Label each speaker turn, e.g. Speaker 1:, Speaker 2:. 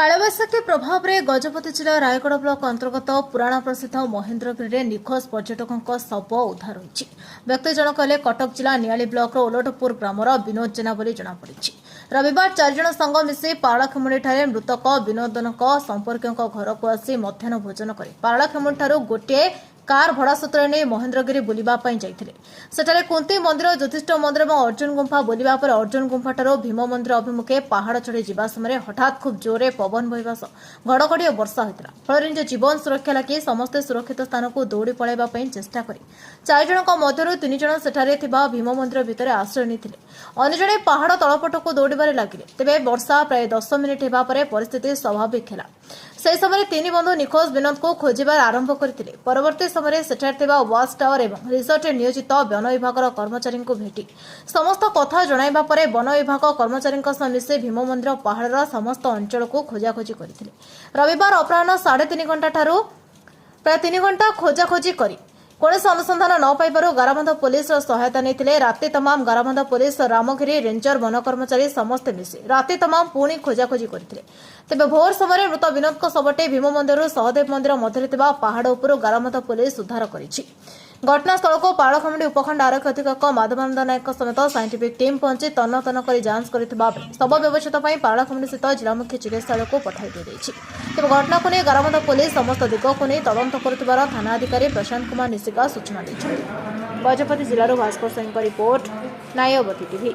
Speaker 1: कालबैशाखी प्रभाव में गजपति जिला रायगढ़ ब्लॉक अंतर्गत पुराण प्रसिद्ध महेन्द्रगिरी निखोज पर्यटकों शव उद्धार होती। व्यक्ति जनक हेले कटक जिला नियाली ब्लॉक ओलटपुर ग्रामर विनोद जेना बोली जनापड़ी। रविवार 4 जण संघ मिसी पारलाखेमुंडी मृतक विनोदनक संपर्क घर को आसी मध्याह्न भोजन कर पारलाखेमुंडी गोटे कार भड़ा सूत्र नहीं महेन्द्रगिरी बुलवाई जाते सेठारे कुंती मंदिर ज्योतिष मंदिर और अर्जुन गुंफा बुलवा पर अर्जुन गुंफा ठार भीम मंदिर अभिमुखे पहाड़ चढ़ी जावा समय हठात खूब जोरे पवन बहवा सह घड़घड़ी और वर्षा होता फल निज जीवन सुरक्षा लगी समस्ते सुरक्षित स्थान को दौड़ी पलैवाई चेष्टा कर 4 जण मध्य 3 जण सेठारे थिबा भीम मंदिर भितर आश्रय नहीं अन्य जड़े पहाड़ तलपट को दौड़े लगे तेज वर्षा प्राय 10 मिनिट होगा परिस्थिति स्वाभाविक है से समय 3 बंधु निखोज विनोद को खोजार आरंभ करते परवर्ती समय सेठारे वाच टावर और रिसोर्ट नियोजित वन विभाग कर्मचारी को भेटी समस्त कथा जणाइबा परे वन विभाग कर्मचारी मिसे भीम मंदिर पहाड़ समस्त अंचल को खोजाखोजी करते रविवार अपराह 3.5 घंटा ठारू प्राय 3 घंटा खोजाखोजी करी कौन अनुसंधान न पाइबारु गाराबंध पुलिस सहायता नहीं राति तमाम गाराबंध पुलिस रामगिरी रेंजर वन कर्मचारी समस्ते मिसी राति तमाम पुणी खोजाखोजी करते तेज भोर समय मृत विनोद शवटे भीम मंदिर सहदेव मंदिर मध्य पहाड़ उपर गाराबंध पुलिस उद्धार कर घटनास्थल को पारलाखेमुंडी उपखंड आरक्षी अधीक्षक माधवानंद नायक समेत साइंटिफिक टीम पहुंची तन्न कर जांच कर शव व्यवस्थित पारलाखेमुंडी स्थित जिला मुख्य चिकित्सालय को पठाई दी तेज घटना को नहीं गाराबंध पुलिस समस्त दिग को नहीं तदंत कर थाना अधिकारी प्रशांत कुमार निशिका सूचना दी। गजपति जिलार भास्कर सिंह रिपोर्ट नायवती टीवी।